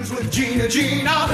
News with Gina.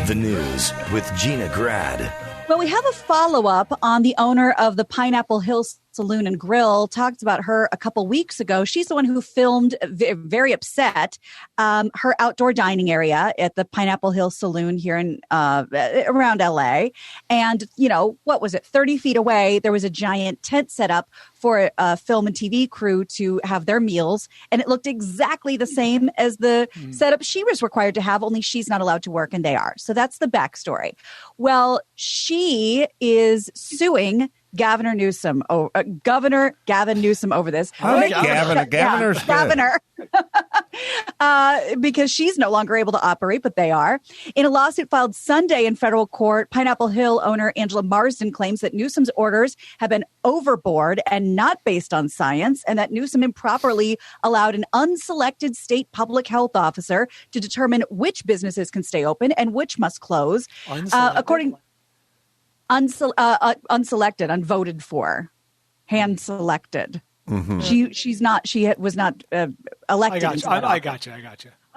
The News with Gina Grad. Well, we have a follow-up on the owner of the Pineapple Hill Saloon and Grill. Talked about her a couple weeks ago. She's the one who filmed, very upset, her outdoor dining area at the Pineapple Hill Saloon here in around LA. And, you know, what was it? 30 feet away, there was a giant tent set up for a film and TV crew to have their meals. And it looked exactly the same as the setup she was required to have, only she's not allowed to work and they are. So that's the backstory. Well, she is suing Governor Newsom over this. Governor. Because she's no longer able to operate, but they are. In a lawsuit filed Sunday in federal court, Pineapple Hill owner Angela Marsden claims that Newsom's orders have been overboard and not based on science, and that Newsom improperly allowed an unselected state public health officer to determine which businesses can stay open and which must close. Unselected, unvoted for, hand selected. Mm-hmm. She was not elected. I got you.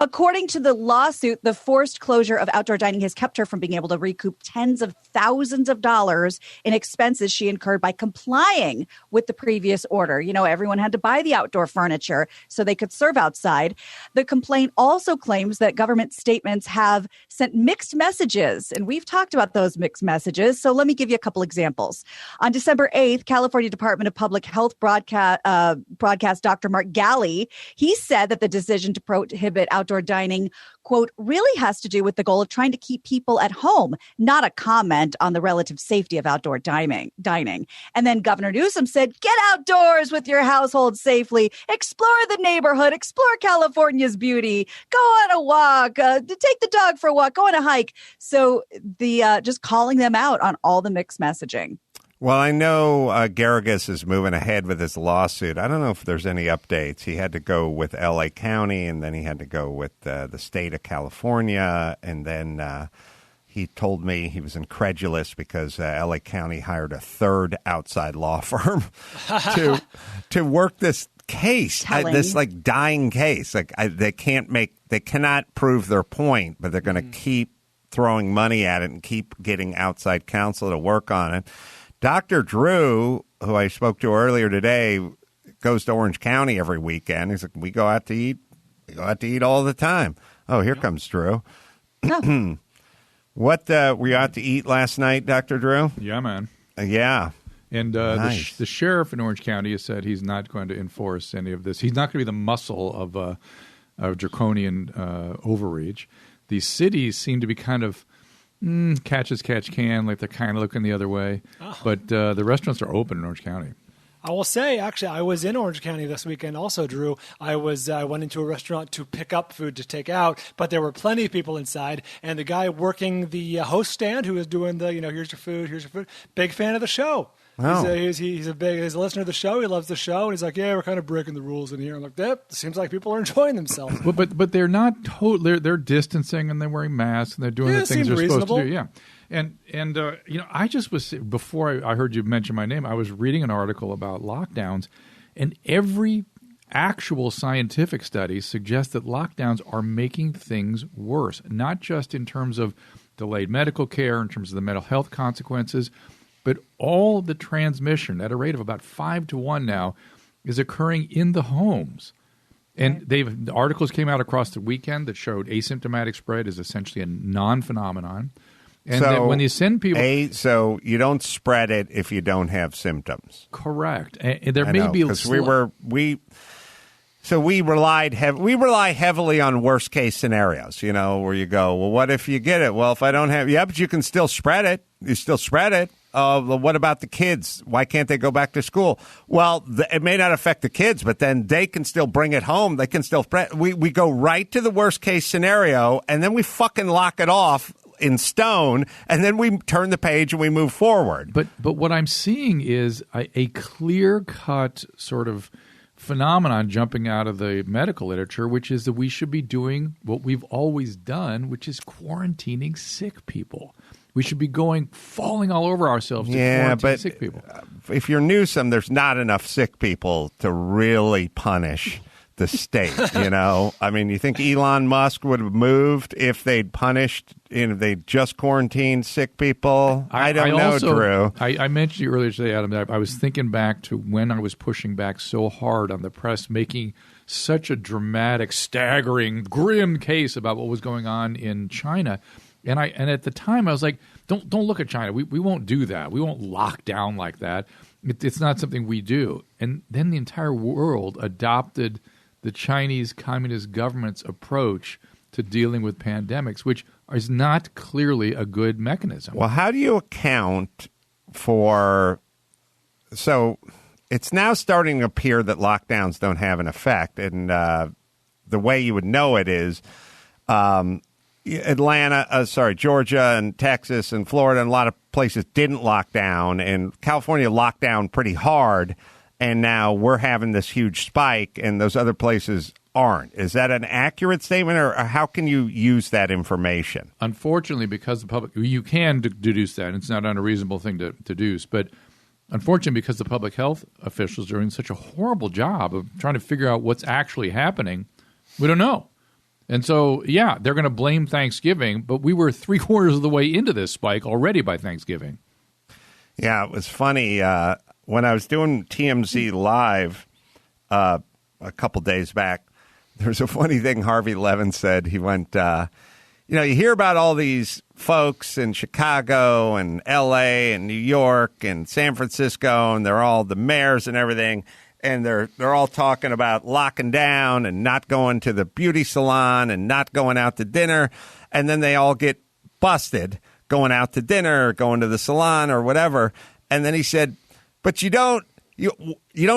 According to the lawsuit, the forced closure of outdoor dining has kept her from being able to recoup tens of thousands of dollars in expenses she incurred by complying with the previous order. You know, everyone had to buy the outdoor furniture so they could serve outside. The complaint also claims that government statements have sent mixed messages, and we've talked about those mixed messages. So let me give you a couple examples. On December 8th, California Department of Public Health broadcast Dr. Mark Galley, he said that the decision to prohibit outdoor dining, quote, really has to do with the goal of trying to keep people at home, not a comment on the relative safety of outdoor dining. And then Governor Newsom said, get outdoors with your household safely, explore the neighborhood, explore California's beauty, go on a walk, take the dog for a walk, go on a hike. So the just calling them out on all the mixed messaging. Well, I know Garrigus is moving ahead with his lawsuit. I don't know if there's any updates. He had to go with L.A. County, and then he had to go with the state of California, and then he told me he was incredulous because L.A. County hired a third outside law firm to work this case, this like dying case. Like they cannot prove their point, but they're going to keep throwing money at it and keep getting outside counsel to work on it. Dr. Drew, who I spoke to earlier today, goes to Orange County every weekend. He's like, we go out to eat. We go out to eat all the time. Oh, here comes Drew. Oh. What were you out to eat last night, Dr. Drew? Yeah, man. Yeah. And nice. the sheriff in Orange County has said he's not going to enforce any of this. He's not going to be the muscle of draconian overreach. These cities seem to be kind of catch as catch can, like they're kind of looking the other way. Oh. But the restaurants are open in Orange County. I will say, actually, I was in Orange County this weekend also, Drew. I went into a restaurant to pick up food to take out, but there were plenty of people inside. And the guy working the host stand who was doing the, here's your food, big fan of the show. Oh. He's a listener of the show. He loves the show. And he's like, yeah, we're kind of breaking the rules in here. I'm like, yep, seems like people are enjoying themselves. But they're not they're distancing and they're wearing masks and they're doing the things they're supposed to do. Yeah. And I just was, before I heard you mention my name, I was reading an article about lockdowns, and every actual scientific study suggests that lockdowns are making things worse, not just in terms of delayed medical care, in terms of the mental health consequences, but all the transmission at a rate of about 5 to 1 now is occurring in the homes. And the articles came out across the weekend that showed asymptomatic spread is essentially a non-phenomenon. And so when you send people, so you don't spread it if you don't have symptoms. Correct. And there may be because we rely heavily on worst case scenarios. Where you go, well, what if you get it? Well, if I don't have, but you can still spread it. You still spread it. What about the kids? Why can't they go back to school? Well, it may not affect the kids, but then they can still bring it home. They can still spread. We go right to the worst case scenario, and then we fucking lock it off in stone, and then we turn the page and we move forward. But what I'm seeing is a clear-cut sort of phenomenon jumping out of the medical literature, which is that we should be doing what we've always done, which is quarantining sick people. We should be falling all over ourselves to quarantine sick people. If you're Newsom, there's not enough sick people to really punish the state, you know? I mean, you think Elon Musk would have moved if they'd punished, they just quarantined sick people? I don't know, Drew. I mentioned you earlier today, Adam, that I was thinking back to when I was pushing back so hard on the press, making such a dramatic, staggering, grim case about what was going on in China. And at the time, I was like, don't look at China. We won't do that. We won't lock down like that. It's not something we do. And then the entire world adopted the Chinese Communist government's approach to dealing with pandemics, which is not clearly a good mechanism. Well, how do you account for – so it's now starting to appear that lockdowns don't have an effect. And the way you would know it is Georgia and Texas and Florida and a lot of places didn't lock down, and California locked down pretty hard, and now we're having this huge spike, and those other places aren't. Is that an accurate statement, or how can you use that information? Unfortunately, because the public, you can deduce that. It's not an unreasonable thing to deduce, but unfortunately, because the public health officials are doing such a horrible job of trying to figure out what's actually happening, we don't know. And so, yeah, they're going to blame Thanksgiving, but we were 3/4 of the way into this spike already by Thanksgiving. Yeah, it was funny. When I was doing TMZ Live a couple days back, there's a funny thing Harvey Levin said. He went, you hear about all these folks in Chicago and L.A. and New York and San Francisco, and they're all the mayors and everything. And they're all talking about locking down and not going to the beauty salon and not going out to dinner. And then they all get busted going out to dinner or going to the salon or whatever. And then he said, but you don't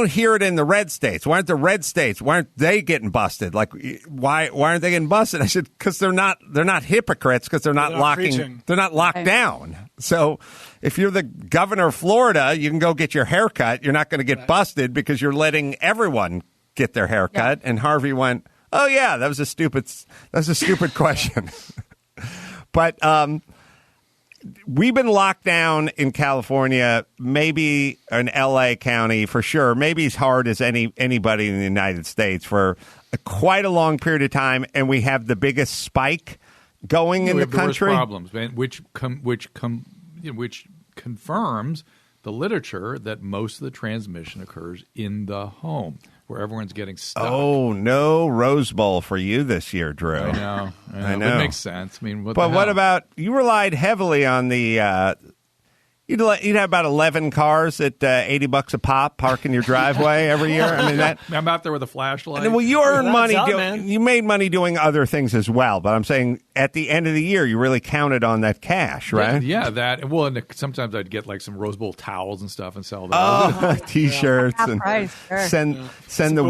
hear it in the red states. Why aren't they getting busted? Like, why aren't they getting busted? I said, because they're not hypocrites, because they're not locked down. So if you're the governor of Florida, you can go get your hair cut. You're not going to get busted because you're letting everyone get their hair cut. Yeah. And Harvey went, oh yeah, that was a stupid question. But we've been locked down in California, maybe in L.A. County for sure, maybe as hard as anybody in the United States for quite a long period of time, and we have the biggest spike going in the country. We have problems, man, which confirms the literature that most of the transmission occurs in the home, where everyone's getting stuck. Oh, no Rose Bowl for you this year, Drew. I know. It makes sense. I mean, what about, you relied heavily on the, you'd have about 11 cars at $80 a pop park in your driveway every year. I mean, I'm out there with a flashlight. Well, you earn money. You made money doing other things as well. But I'm saying at the end of the year, you really counted on that cash, right? Yeah, that. Well, and sometimes I'd get like some Rose Bowl towels and stuff and sell those. Oh, T-shirts and send the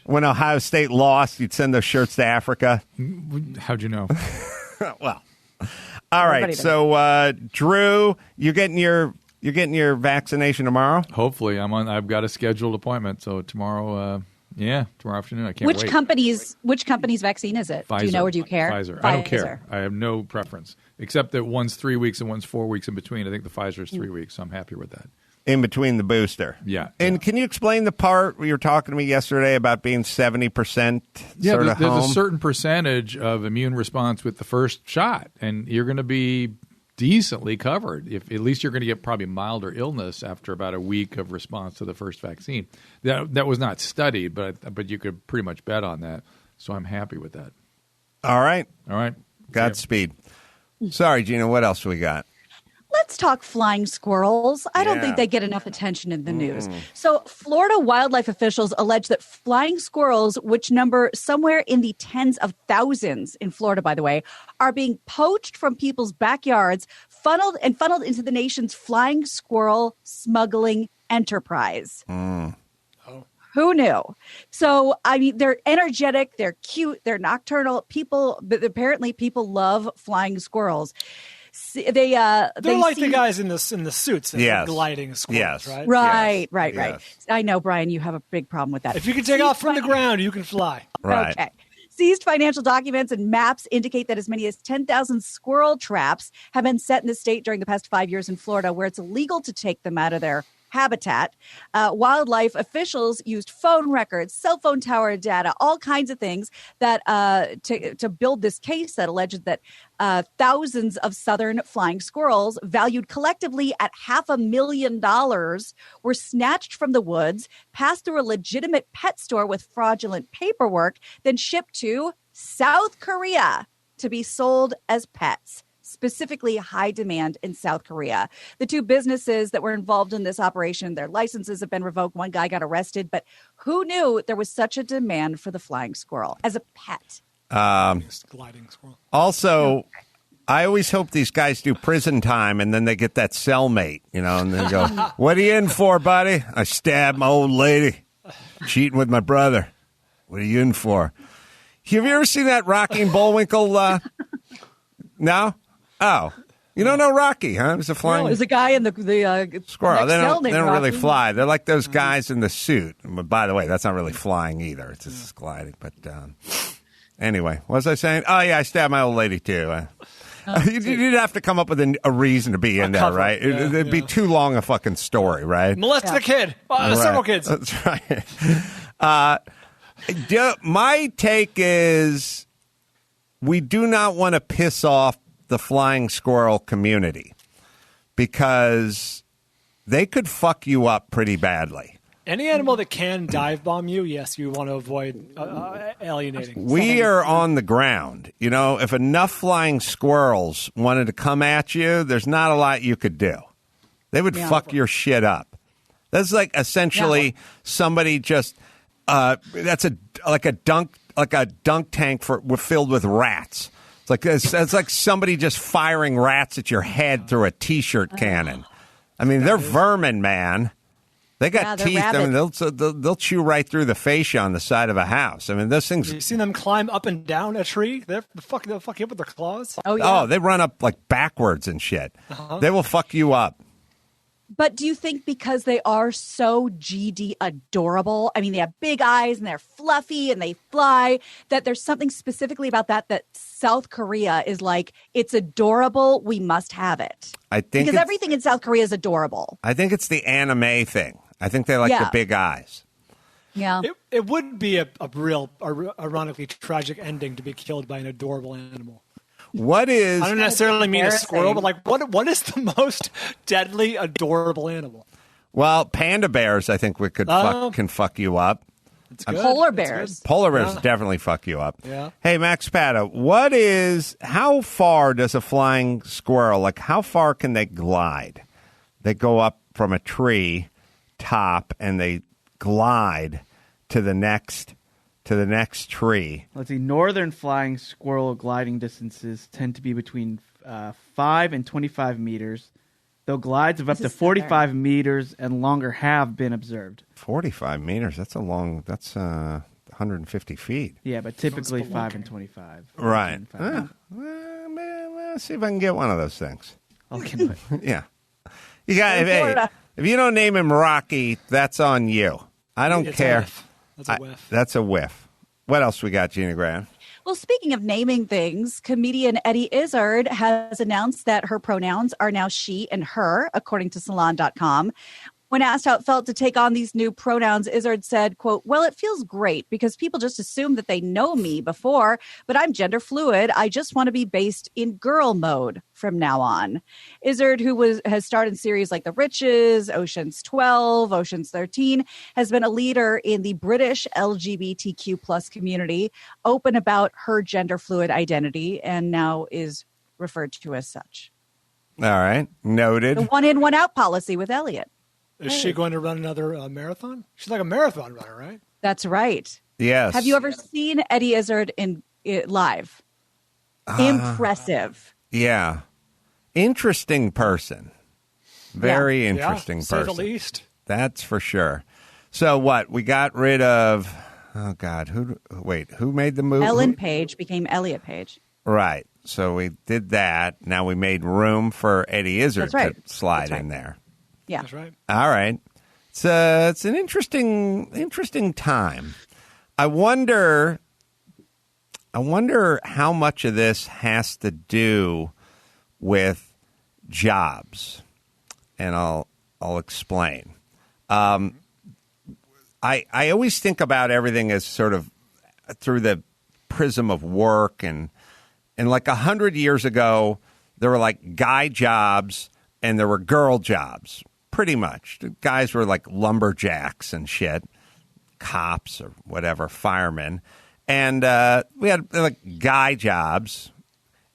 when Ohio State lost, you'd send those shirts to Africa. How'd you know? Well. All right, so Drew, you're getting your vaccination tomorrow. Hopefully, I've got a scheduled appointment, so tomorrow afternoon. I can't wait. Which company's vaccine is it? Pfizer. Do you know or do you care? Pfizer. I don't care. I have no preference, except that one's 3 weeks and one's 4 weeks in between. I think the Pfizer is 3 weeks, so I'm happy with that. In between the booster. Yeah. And can you explain the part where you were talking to me yesterday about being 70% there's a certain percentage of immune response with the first shot, and you're going to be decently covered. If at least you're going to get probably milder illness after about a week of response to the first vaccine. That was not studied, but you could pretty much bet on that. So I'm happy with that. All right. Godspeed. Sorry, Gina, what else we got? Let's talk flying squirrels. I don't think they get enough attention in the news. So Florida wildlife officials allege that flying squirrels, which number somewhere in the tens of thousands in Florida, by the way, are being poached from people's backyards, funneled into the nation's flying squirrel smuggling enterprise. Who knew? So, I mean, they're energetic, they're cute, they're nocturnal. Apparently people love flying squirrels. They're like the guys in the suits that are gliding squirrels, right? Right. I know, Brian, you have a big problem with that. If you can take off from the ground, you can fly. Right. Okay. Seized financial documents and maps indicate that as many as 10,000 squirrel traps have been set in the state during the past 5 years in Florida, where it's illegal to take them out of their habitat. Wildlife officials used phone records, cell phone tower data, all kinds of things that to build this case that alleged that thousands of southern flying squirrels, valued collectively at $500,000, were snatched from the woods, passed through a legitimate pet store with fraudulent paperwork, then shipped to South Korea to be sold as pets. Specifically high demand in South Korea. The two businesses that were involved in this operation, their licenses have been revoked. One guy got arrested, but who knew there was such a demand for the flying squirrel as a pet? Gliding squirrel. Also, I always hope these guys do prison time and then they get that cellmate, and they go, "What are you in for, buddy?" "I stabbed my old lady, cheating with my brother." "What are you in for?" Have you ever seen that Rocky and Bullwinkle? No? Oh, you don't know Rocky, huh? There's a flying. No, there's a guy in the squirrel. They don't really Rocky. fly. They're like those guys in the suit. But by the way, that's not really flying either. It's just gliding. But anyway, what was I saying? Oh yeah, I stabbed my old lady too. You'd have to come up with a reason to be in there, right? It'd be too long a fucking story, right? Molested a kid, several kids. That's right. My take is we do not want to piss off the flying squirrel community because they could fuck you up pretty badly. Any animal that can dive bomb you, yes, you want to avoid alienating. We are on the ground. If enough flying squirrels wanted to come at you, there's not a lot you could do. They would fuck your shit up. That's like essentially somebody just that's like a dunk tank filled with rats. It's like somebody just firing rats at your head through a T-shirt cannon. I mean, they're vermin, man. They got teeth. Rabbits. I mean, they'll chew right through the fascia on the side of a house. I mean, those things. Have you seen them climb up and down a tree? They'll fuck you up with their claws. Oh yeah. Oh, they run up like backwards and shit. They will fuck you up. But do you think because they are so GD adorable, I mean, they have big eyes and they're fluffy and they fly, that there's something specifically about that South Korea is like, it's adorable, we must have it? I think because everything in South Korea is adorable. I think it's the anime thing. I think they like the big eyes. Yeah. It would be a real, ironically tragic ending to be killed by an adorable animal. What is? I don't necessarily mean a squirrel, but like, what is the most deadly, adorable animal? Well, panda bears, I think can fuck you up. It's good. Polar bears. Polar bears definitely fuck you up. Yeah. Hey, Max Pata, how far does a flying squirrel, how far can they glide? They go up from a tree top and they glide to the next tree. Let's see. Northern flying squirrel gliding distances tend to be between 5 and 25 meters, though glides of up to 45 meters and longer have been observed. 45 meters? That's 150 feet. Yeah, but typically 5 and 25. Right. Let's see if I can get one of those things. I'll look into it. Yeah. You got. If you don't name him Rocky, that's on you. I don't care. That's a whiff. That's a whiff. What else we got, Gina Graham? Well, speaking of naming things, comedian Eddie Izzard has announced that her pronouns are now she and her, according to Salon.com. When asked how it felt to take on these new pronouns, Izzard said, quote, "Well, it feels great because people just assume that they know me before, but I'm gender fluid. I just want to be based in girl mode from now on." Izzard, who has starred in series like The Riches, Ocean's 12, Ocean's 13, has been a leader in the British LGBTQ plus community, open about her gender fluid identity, and now is referred to as such. All right. Noted. The one in, one out policy with Elliot. Is she going to run another marathon? She's like a marathon runner, right? That's right. Yes. Have you ever seen Eddie Izzard live? Impressive. Yeah. Interesting person. Very interesting person. Say the least. That's for sure. So what? We got rid of, oh God, who made the move? Ellen Page became Elliot Page. Right. So we did that. Now we made room for Eddie Izzard to slide in there. Yeah. That's right. All right. It's an interesting time. I wonder how much of this has to do with jobs. And I'll explain. I always think about everything as sort of through the prism of work, and like 100 years ago, there were like guy jobs and there were girl jobs, pretty much. The guys were like lumberjacks and shit, cops or whatever, firemen. And we had like guy jobs,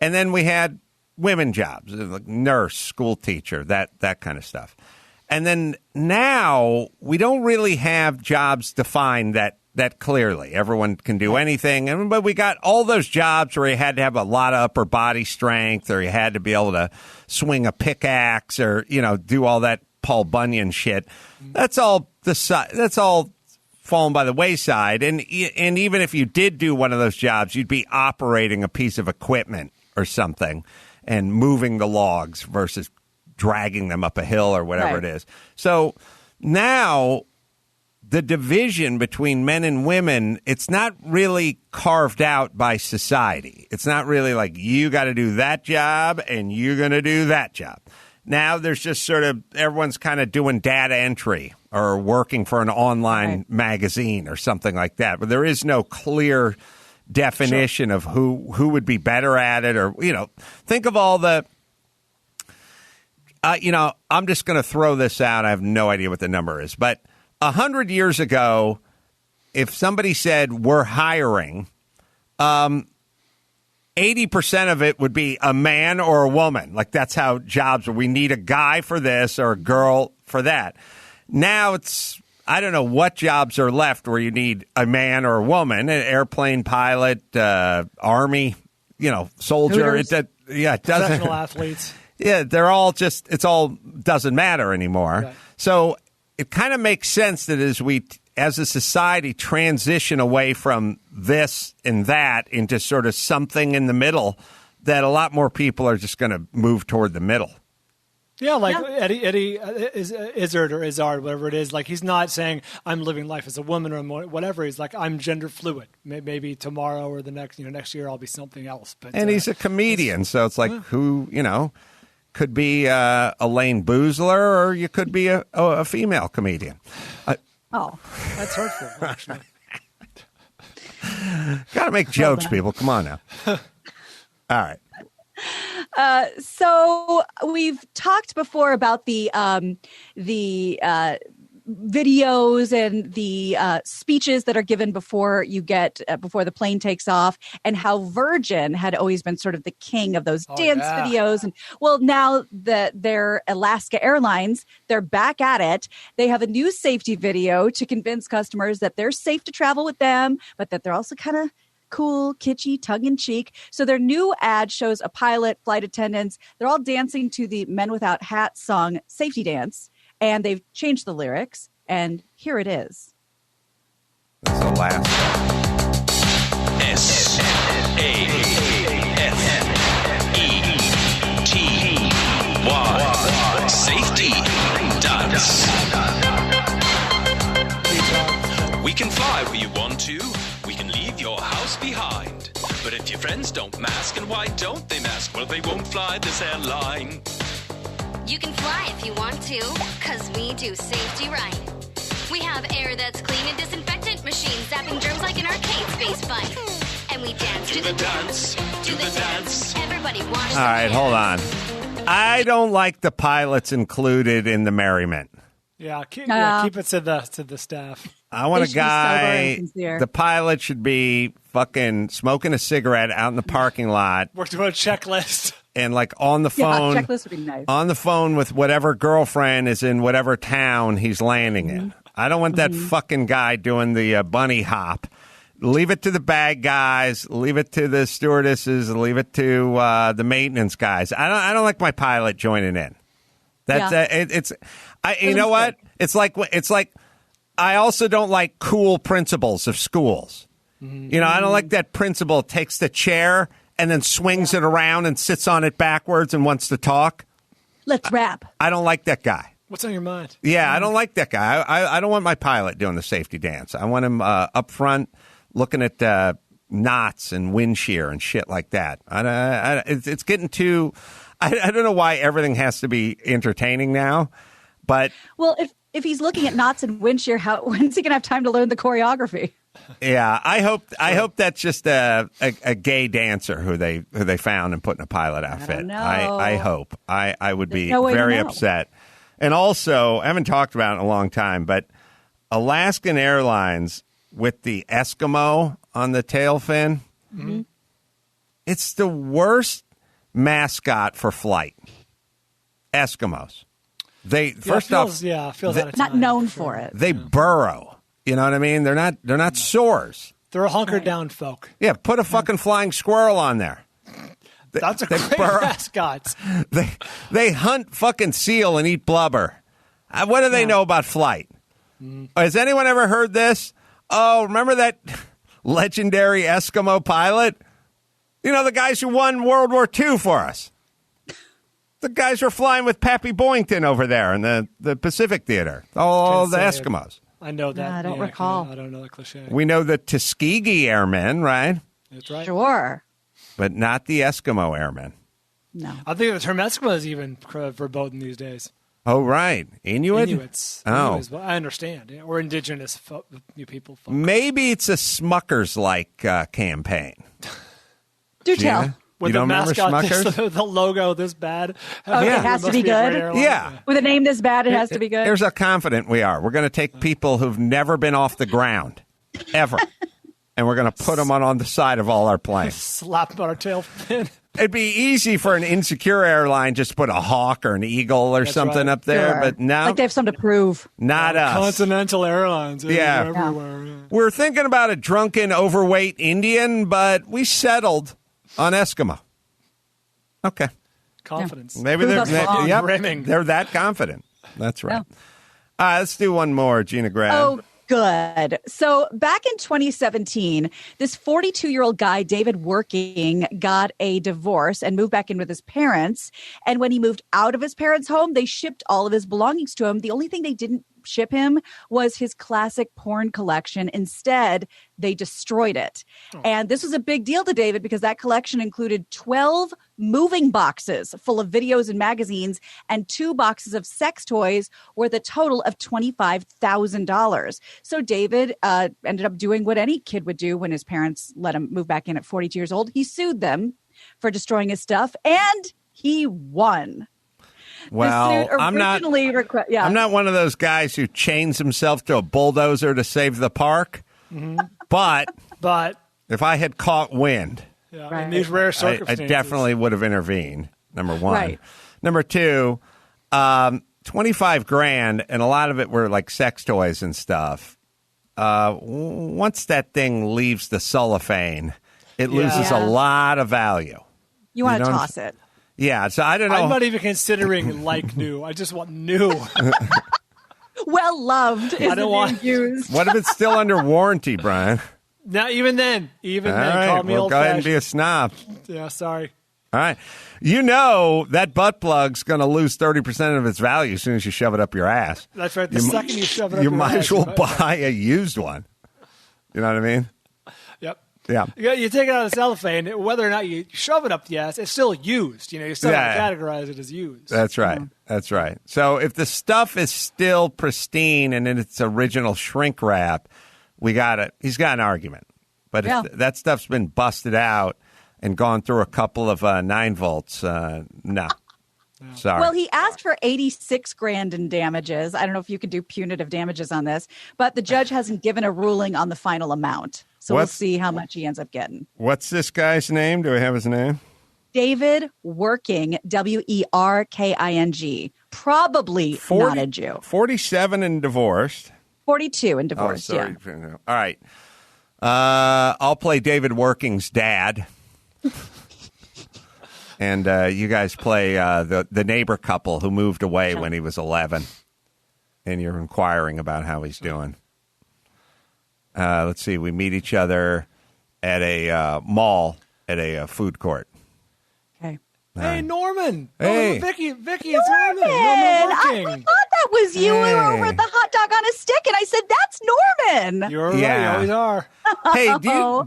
and then we had women jobs, like nurse, school teacher, that kind of stuff. And then now we don't really have jobs defined that clearly. Everyone can do anything. But we got all those jobs where you had to have a lot of upper body strength, or you had to be able to swing a pickaxe, or, do all that Paul Bunyan shit. That's all fallen by the wayside. And even if you did do one of those jobs, you'd be operating a piece of equipment or something and moving the logs versus dragging them up a hill or whatever it is. So now the division between men and women, it's not really carved out by society. It's not really like you got to do that job and you're going to do that job. Now there's just sort of everyone's kind of doing data entry or working for an online magazine or something like that. But there is no clear definition of who would be better at it, or, think of all the I'm just going to throw this out. I have no idea what the number is. But 100 years ago, if somebody said we're hiring, 80% of it would be a man or a woman. Like, that's how jobs are. We need a guy for this or a girl for that. Now it's, I don't know what jobs are left where you need a man or a woman, an airplane pilot, army, soldier. It doesn't. Professional athletes. Yeah, they're all just, it's all doesn't matter anymore. Right. So it kind of makes sense that as a society, transition away from this and that into sort of something in the middle, that a lot more people are just going to move toward the middle. Yeah, Eddie Izzard or Izzard, whatever it is. Like, he's not saying I'm living life as a woman or whatever. He's like, I'm gender fluid. Maybe tomorrow or the next year I'll be something else. But he's a comedian, so it's like could be Elaine Boozler, or you could be a female comedian. That's hurtful, actually. Got to make jokes, people. Come on now. All right. So we've talked before about the videos and the speeches that are given before the plane takes off, and how Virgin had always been sort of the king of those dance videos. And now that they're Alaska Airlines, they're back at it. They have a new safety video to convince customers that they're safe to travel with them, but that they're also kind of cool, kitschy, tongue-in-cheek. So their new ad shows a pilot, flight attendants. They're all dancing to the Men Without Hats song Safety Dance, and they've changed the lyrics, and here it is. That's the last SAFETY. Safety dance. We can fly where you want to. We can leave your house behind. But if your friends don't mask, and why don't they mask? Well, they won't fly this airline. You can fly if you want to, cause we do safety right. We have air that's clean and disinfectant machines zapping germs like an arcade space bike. And we dance to the dance, to the dance. Everybody watch. All right, hold on. I don't like the pilots included in the merriment. Yeah, keep it to the staff. I want a guy. The pilot should be fucking smoking a cigarette out in the parking lot. Worked on a checklist. And like on the phone, checklist would be nice. On the phone with whatever girlfriend is in whatever town he's landing in. I don't want that fucking guy doing the bunny hop. Leave it to the bag guys. Leave it to the stewardesses. Leave it to the maintenance guys. I don't like my pilot joining in. That's you know what? It's like I also don't like cool principals of schools. Mm-hmm. I don't like that principal takes the chair and then swings it around and sits on it backwards and wants to talk. Let's rap. I don't like that guy. What's on your mind? Yeah, I don't like that guy. I don't want my pilot doing the safety dance. I want him up front looking at knots and wind shear and shit like that. It's getting too... I don't know why everything has to be entertaining now, but... Well, if he's looking at knots and wind shear, when's he going to have time to learn the choreography? Yeah, I hope that's just a gay dancer who they found and put in a pilot outfit. I don't know. I hope. I would be no way to very know. upset. And also, I haven't talked about it in a long time, but Alaskan Airlines with the Eskimo on the tail fin, it's the worst mascot for flight. Eskimos. Feels out of time. Not known for it. They burrow. You know what I mean? They're not soars. They're a hunkered down folk. Yeah, put a fucking flying squirrel on there. That's a great mascot. They hunt fucking seal and eat blubber. What do they know about flight? Has anyone ever heard this? Oh, remember that legendary Eskimo pilot? You know, the guys who won World War II for us. The guys were flying with Pappy Boyington over there in the Pacific Theater. All the Eskimos. I know that. I don't recall. I don't know that cliche. We know the Tuskegee Airmen, right? That's right. Sure. But not the Eskimo Airmen. No. I think the term Eskimo is even verboten these days. Oh, right. Inuits. Oh. Inuits, well, I understand. Yeah. Or indigenous people. Maybe it's a Smuckers-like campaign. Do Gina? tell. With You the don't remember mascot, Smuckers? the logo this bad. Oh, it has to be good? Yeah. With a name this bad, it has to be good. Here's how confident we are. We're going to take people who've never been off the ground, ever, and we're going to put them on the side of all our planes. Slap them on our tail fin. It'd be easy for an insecure airline just to put a hawk or an eagle or something up there, Sure. but no. Like they have something to prove. Not us. Continental Airlines. Yeah. Everywhere. Yeah. We're thinking about a drunken, overweight Indian, but we settled on Eskimo. Okay. Confidence. Maybe Prove us wrong. Brimming. they're that confident. That's right. All right, let's do one more, Gina Graham. Oh, good. So back in 2017, this 42-year-old guy, David Working, got a divorce and moved back in with his parents. And when he moved out of his parents' home, they shipped all of his belongings to him. The only thing they didn't ship him was his classic porn collection. Instead, they destroyed it. And this was a big deal to David because that collection included 12 moving boxes full of videos and magazines and 2 boxes of sex toys worth a total of $25,000. So David ended up doing what any kid would do when his parents let him move back in at 42 years old. He sued them for destroying his stuff, and he won. Well, I'm not one of those guys who chains himself to a bulldozer to save the park. But if I had caught wind, in these rare I circumstances, definitely would have intervened. Number one. Right. Number two, $25,000, and a lot of it were like sex toys and stuff. Once that thing leaves the cellophane, it loses a lot of value. You want to toss it. Yeah, so I don't know. I'm not even considering like new. I just want new. Well loved is the name used. What if it's still under warranty, Brian? Not even then. Even All then, right, call me well, old go ahead and fashioned. be a snob. Yeah, sorry. All right. You know that butt plug's going to lose 30% of its value as soon as you shove it up your ass. That's right. The second you shove it up you your might ass, as well buy a used one. You know what I mean? Yep. Yeah. You take it out of the cellophane, whether or not you shove it up the ass, it's still used. You still have to categorize it as used. That's right. That's right. So if the stuff is still pristine and in its original shrink wrap, he's got an argument. But if that stuff's been busted out and gone through a couple of 9 volts, no. Sorry. Well, he asked for $86,000 in damages. I don't know if you could do punitive damages on this, but the judge hasn't given a ruling on the final amount. So we'll see how much he ends up getting. What's this guy's name? Do we have his name? David Working, Werking. Probably not a Jew. 47 and divorced. 42 and divorced, yeah. All right. I'll play David Working's dad. And you guys play the neighbor couple who moved away when he was 11. And you're inquiring about how he's doing. Let's see. We meet each other at a mall at a food court. Okay. Hey, Norman. Hey. Oh, Vicky, it's Norman. Norman Working. I thought that was you. We were over at the hot dog on a stick, and I said, that's Norman. You're right. You always are. Hey,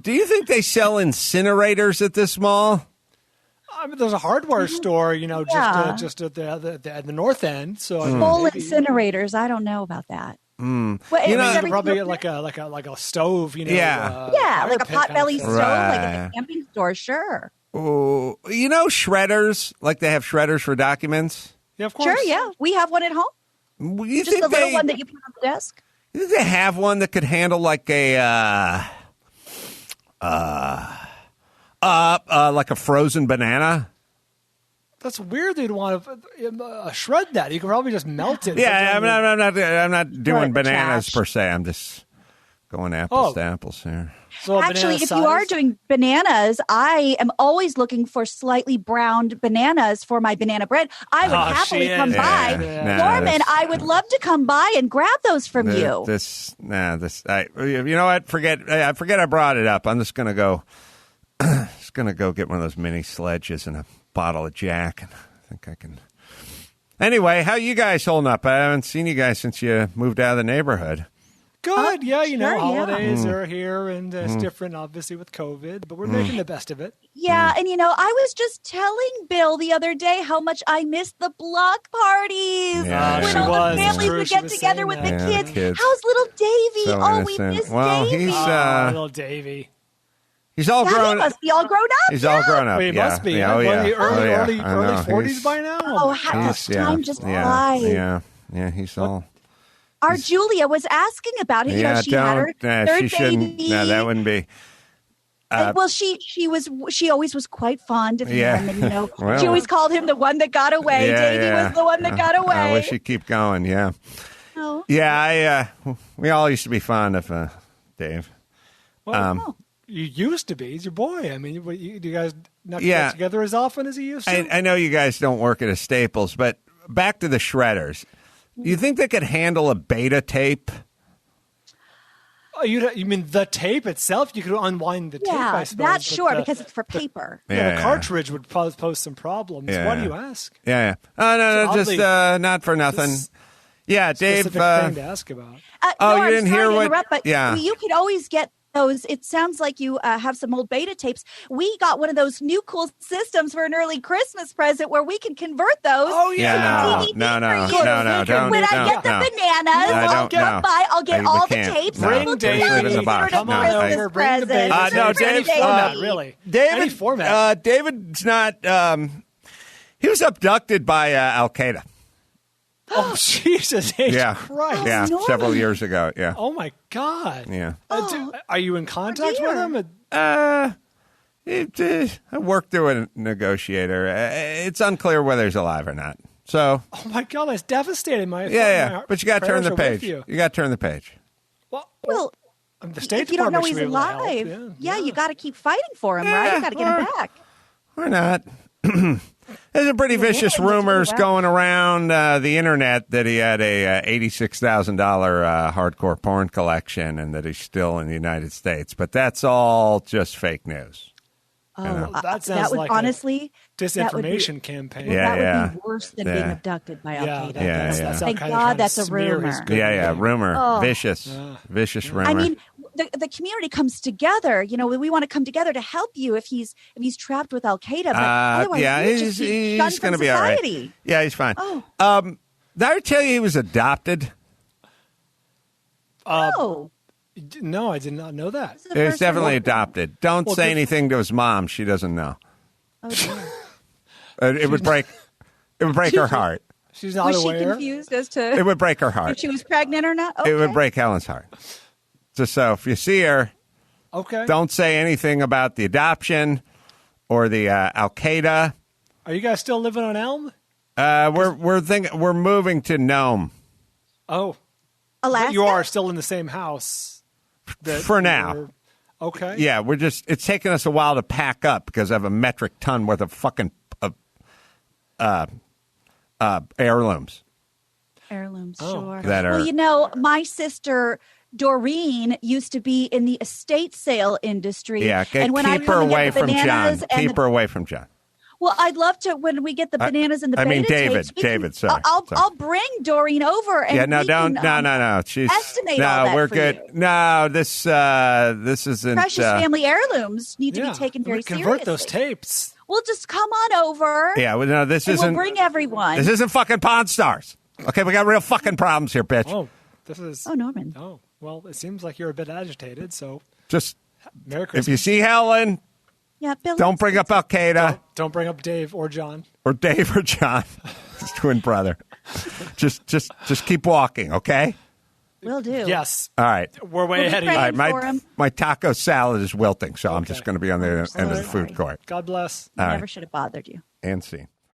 do you think they sell incinerators at this mall? I mean, there's a hardware store, just at the north end. So full incinerators. I don't know about that. Well, you could probably get like a stove, like a potbelly stove, like at the camping store. Sure. Oh, shredders, like they have shredders for documents. Yeah, of course. Sure, yeah, we have one at home. Just the little one that you put on the desk. Do they have one that could handle like a frozen banana? That's weird. They'd want to shred that. You could probably just melt it. Yeah, I'm not doing bananas per se. I'm just going apples to apples here. So actually, if you are doing bananas, I am always looking for slightly browned bananas for my banana bread. I would happily come by. Norman, I would love to come by and grab those from you. You know what? Forget I brought it up. I'm just going to go. Get one of those mini sledges and a bottle of Jack. And I think I can. Anyway, how you guys holding up? I haven't seen you guys since you moved out of the neighborhood. Good, holidays are here, and it's different, obviously, with COVID, but we're making the best of it. Yeah, and I was just telling Bill the other day how much I missed the block parties when all the families would get together with the kids. How's little Davy? So we miss Davy. He's little Davy. He's all grown. He must be all grown up. He's all grown up. He must be. Early 40s by now. How time just flies. Yeah. He's all. Our Julia was asking about it. She had her third baby. No, that wouldn't be. Well, she always was quite fond of him, and well, she always called him the one that got away. Davy was the one that got away. I wish he'd keep going. Yeah. Oh. Yeah. We all used to be fond of Dave. Well, you used to be. He's your boy. I mean, do you guys not get together as often as he used to? I know you guys don't work at a Staples, but back to the shredders. You think they could handle a beta tape? Oh, you mean the tape itself? You could unwind the tape, I suppose. That's sure, because it's for paper. The cartridge would pose some problems. Why do you ask? Yeah. Oh, no, just not for nothing. Yeah, Dave. Specific thing to ask about. You didn't hear what? But you could always get those. It sounds like you have some old beta tapes. We got one of those new cool systems for an early Christmas present where we can convert those. Oh yeah, no, don't. When I get the bananas, I'll get all the tapes. Bring Dave in the box. No, Dave. Not really. David. Any format. David's not. He was abducted by Al Qaeda. Oh, Jesus Christ. Yeah, several years ago, yeah. Oh, my God. Yeah. Are you in contact with him? I worked through a negotiator. It's unclear whether he's alive or not. So. Oh, my God, that's devastating. Yeah. But you got to turn the page. You got to turn the page. Well, the State if you don't know he's alive, you got to keep fighting for him, right? You got to get him back. Or not. There's a pretty vicious rumors going around the internet that he had a $86,000 hardcore porn collection and that he's still in the United States. But that's all just fake news. That would like honestly disinformation campaign. That would be worse than being abducted by Al Qaeda. Thank God that's a rumor. Rumor. Vicious rumor. I mean, the community comes together. We want to come together to help you if he's trapped with Al Qaeda. But otherwise, he's going to be all right. Yeah, he's fine. Did I tell you he was adopted? No, I did not know that. He was definitely adopted. Don't say anything to his mom. She doesn't know. Oh, dear. It would break her heart. She's not aware. Was she confused as to it would break her heart if she was pregnant or not? Okay. It would break Helen's heart. So if you see her, don't say anything about the adoption or the Al Qaeda. Are you guys still living on Elm? We're moving to Nome. Oh, Alaska. But you are still in the same house. For now. Okay. Yeah, it's taking us a while to pack up because I have a metric ton worth of fucking heirlooms. Heirlooms, sure. Well, my sister Doreen used to be in the estate sale industry. Yeah, keep her away from John. Keep her away from John. Well, I'd love to when we get the bananas and the beta David. Sorry, I'll bring Doreen over. And no. She's estimate all that we're for good. You. No, this isn't. Precious family heirlooms need to be taken very seriously. Convert those tapes. Well, just come on over. Yeah, well, no, this isn't. We'll bring everyone. This isn't fucking Pawn Stars. Okay, we got real fucking problems here, bitch. Oh, this is. Oh, Norman. Oh, well, it seems like you're a bit agitated. So just Merry Christmas. If you see Helen. Yeah, Bill, don't bring up Al Qaeda. Don't bring up Dave or John. Or Dave or John, his twin brother. Just keep walking, okay? Will do. Yes. All right. We're way ahead of you. All right, my taco salad is wilting, so I'm just going to be on the end of the food court. God bless. I never should have bothered you. And scene.